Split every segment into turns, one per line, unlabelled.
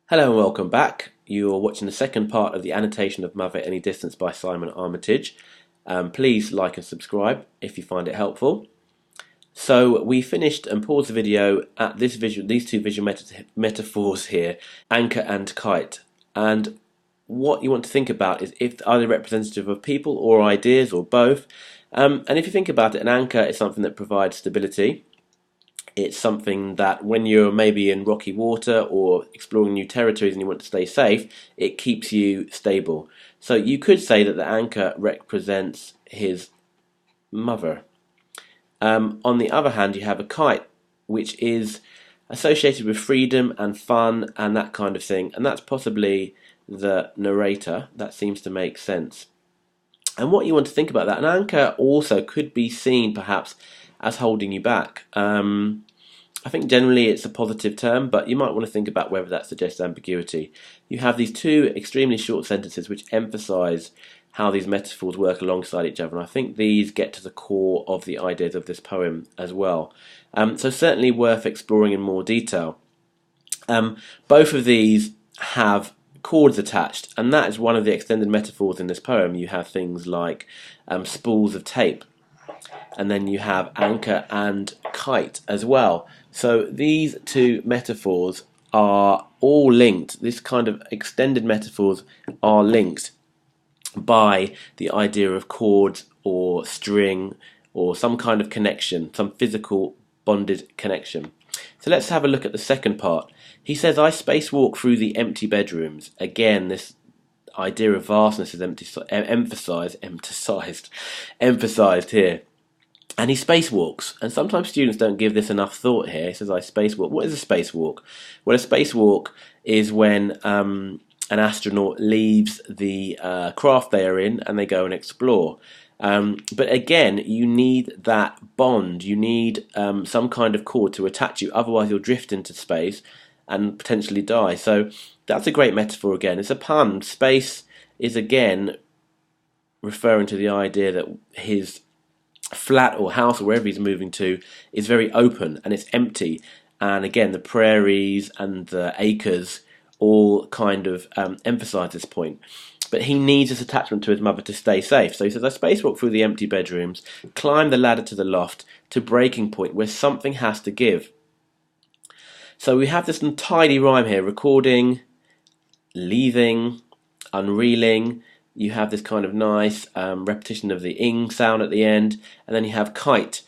Hello and welcome back. You're watching the second part of the Annotation of Mother at Any Distance by Simon Armitage. Please like and subscribe if you find it helpful. So we finished and paused the video at these two visual metaphors here, anchor and kite. And what you want to think about is if are they representative of people or ideas or both. And if you think about it, an anchor is something that provides stability. It's something that when you're maybe in rocky water or exploring new territories and you want to stay safe, it keeps you stable. So you could say that the anchor represents his mother. On the other hand, you have a kite, which is associated with freedom and fun and that kind of thing, and that's possibly the narrator. That seems to make sense. And what you want to think about that, an anchor also could be seen perhaps as holding you back. I think generally it's a positive term, but you might want to think about whether that suggests ambiguity. You have these two extremely short sentences which emphasize how these metaphors work alongside each other, and I think these get to the core of the ideas of this poem as well. So certainly worth exploring in more detail. Both of these have chords attached, and that is one of the extended metaphors in this poem. You have things like spools of tape, and then you have anchor and kite as well. So these two metaphors are all linked. This kind of extended metaphors are linked by the idea of chords or string or some kind of connection, some physical bonded connection. So let's have a look at the second part. He says, I spacewalk through the empty bedrooms. Again, this idea of vastness is emphasized here. And he spacewalks, and sometimes students don't give this enough thought here. He says, I spacewalk. What is a spacewalk? Well, a spacewalk is when an astronaut leaves the craft they are in and they go and explore. But again, you need that bond. You need some kind of cord to attach you. Otherwise, you'll drift into space and potentially die. So that's a great metaphor again. It's a pun. Space is again referring to the idea that his flat or house or wherever he's moving to is very open and it's empty, and again the prairies and the acres all kind of emphasize this point. But he needs this attachment to his mother to stay safe. So he says, I spacewalk through the empty bedrooms, climb the ladder to the loft, to breaking point where something has to give. So we have this untidy rhyme here: recording, leaving, unreeling. You have this kind of nice repetition of the ing sound at the end, and then you have kite.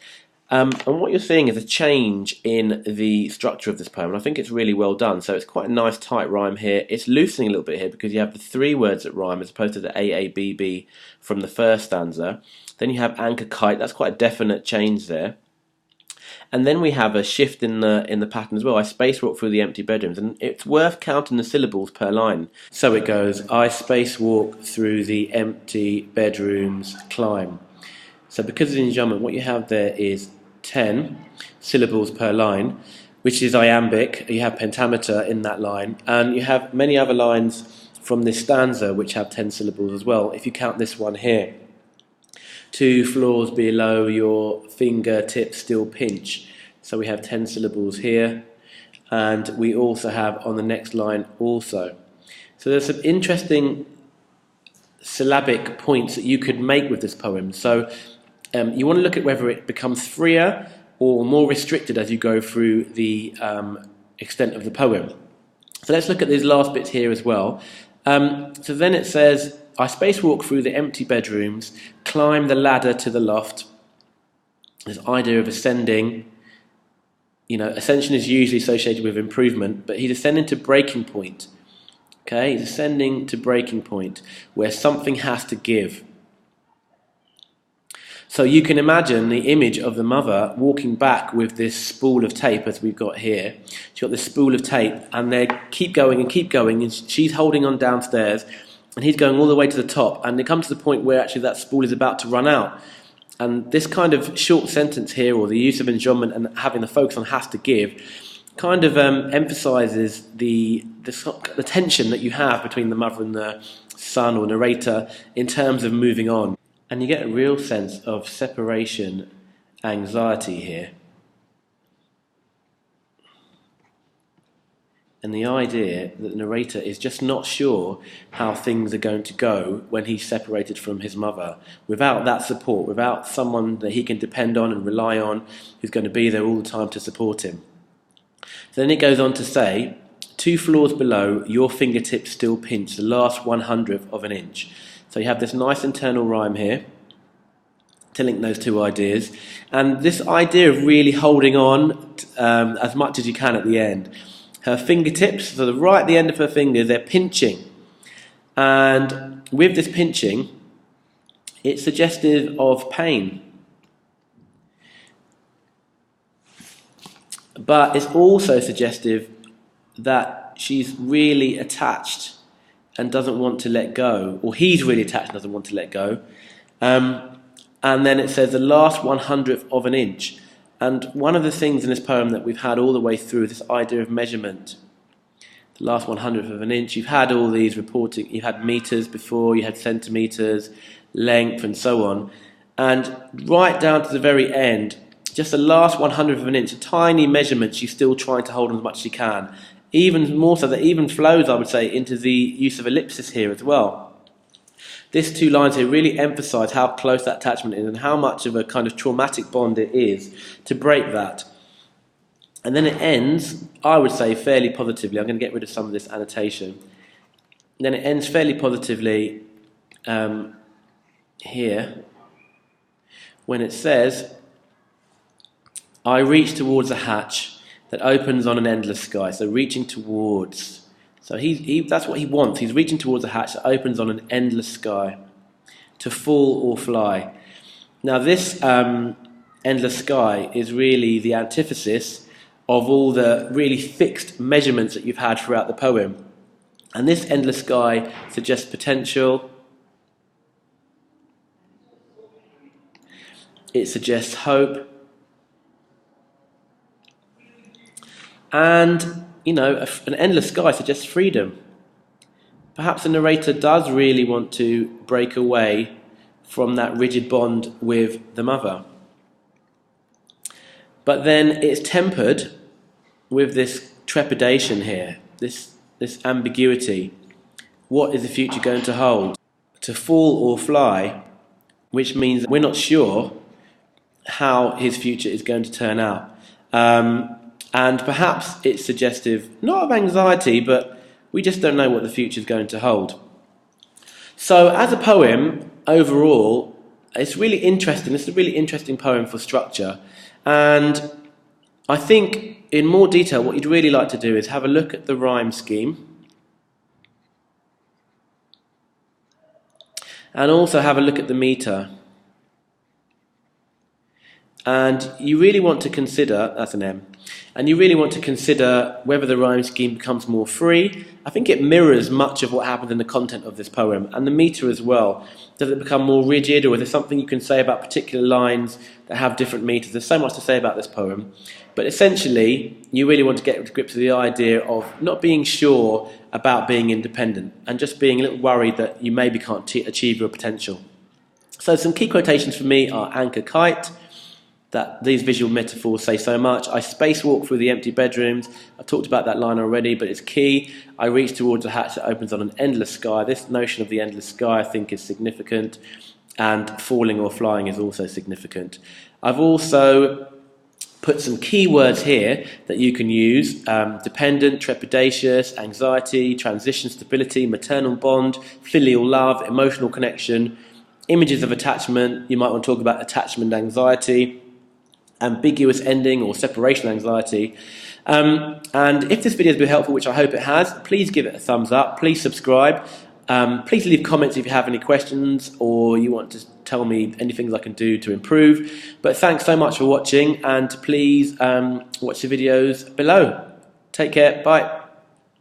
And what you're seeing is a change in the structure of this poem, and I think it's really well done. So it's quite a nice tight rhyme here. It's loosening a little bit here because you have the three words that rhyme as opposed to the AABB from the first stanza. Then you have anchor kite. That's quite a definite change there. And then we have a shift in the pattern as well. I spacewalk through the empty bedrooms, and it's worth counting the syllables per line. So it goes, I spacewalk through the empty bedrooms, climb. So because of the enjambment, what you have there is 10 syllables per line, which is iambic. You have pentameter in that line, and you have many other lines from this stanza which have 10 syllables as well, if you count this one here. 2 floors below your fingertips still pinch. So we have 10 syllables here, and we also have on the next line also. So there's some interesting syllabic points that you could make with this poem. So you want to look at whether it becomes freer or more restricted as you go through the extent of the poem. So let's look at these last bits here as well. So then it says, I spacewalk through the empty bedrooms, climb the ladder to the loft. This idea of ascending, ascension is usually associated with improvement, but he's ascending to breaking point. Okay, he's ascending to breaking point where something has to give. So you can imagine the image of the mother walking back with this spool of tape, as we've got here. She's got this spool of tape, and they keep going, and she's holding on downstairs, and he's going all the way to the top, and it comes to the point where actually that spool is about to run out. And this kind of short sentence here, or the use of enjambment and having the focus on has to give, kind of emphasises the tension that you have between the mother and the son or narrator in terms of moving on. And you get a real sense of separation anxiety here. and the idea that the narrator is just not sure how things are going to go when he's separated from his mother. Without that support, without someone that he can depend on and rely on, who's going to be there all the time to support him. So then it goes on to say, 2 floors below, your fingertips still pinch the last 1/100th of an inch. So you have this nice internal rhyme here to link those two ideas. And this idea of really holding on as much as you can at the end. Her fingertips, so right at the end of her fingers, they're pinching. And with this pinching, it's suggestive of pain. But it's also suggestive that she's really attached and doesn't want to let go, or he's really attached and doesn't want to let go. And then it says the last 1/100th of an inch. And one of the things in this poem that we've had all the way through is this idea of measurement. The last 1/100th of an inch. You've had all these reporting, you had meters before, you had centimeters, length, and so on. And right down to the very end, just the last 1/100th of an inch, a tiny measurement she's still trying to hold on as much as she can. Even more so, that even flows, I would say, into the use of ellipsis here as well. These 2 lines here really emphasise how close that attachment is and how much of a kind of traumatic bond it is to break that. And then it ends, I would say, fairly positively. I'm going to get rid of some of this annotation. And then it ends fairly positively here when it says, I reach towards a hatch that opens on an endless sky. So reaching towards. So that's what he wants. He's reaching towards a hatch that opens on an endless sky. To fall or fly. Now this endless sky is really the antithesis of all the really fixed measurements that you've had throughout the poem. And this endless sky suggests potential. It suggests hope. And an endless sky suggests freedom. Perhaps the narrator does really want to break away from that rigid bond with the mother. But then it's tempered with this trepidation here, this ambiguity. What is the future going to hold? To fall or fly, which means we're not sure how his future is going to turn out. And perhaps it's suggestive, not of anxiety, but we just don't know what the future is going to hold. So as a poem, overall, it's really interesting. It's a really interesting poem for structure. And I think, in more detail, what you'd really like to do is have a look at the rhyme scheme. And also have a look at the meter. And you really want to consider, that's an M, and you really want to consider whether the rhyme scheme becomes more free. I think it mirrors much of what happens in the content of this poem, and the meter as well. Does it become more rigid, or is there something you can say about particular lines that have different meters? There's so much to say about this poem. But essentially, you really want to get to grips with the idea of not being sure about being independent, and just being a little worried that you maybe can't achieve your potential. So some key quotations for me are anchor kite, that these visual metaphors say so much. I spacewalk through the empty bedrooms. I talked about that line already, but it's key. I reach towards a hatch that opens on an endless sky. This notion of the endless sky, I think, is significant, and falling or flying is also significant. I've also put some keywords here that you can use: dependent, trepidatious, anxiety, transition, stability, maternal bond, filial love, emotional connection, images of attachment. You might want to talk about attachment anxiety, ambiguous ending or separation anxiety. And if this video has been helpful, which I hope it has, please give it a thumbs up, please subscribe, please leave comments if you have any questions or you want to tell me anything I can do to improve. But thanks so much for watching, and please watch the videos below. Take care, bye.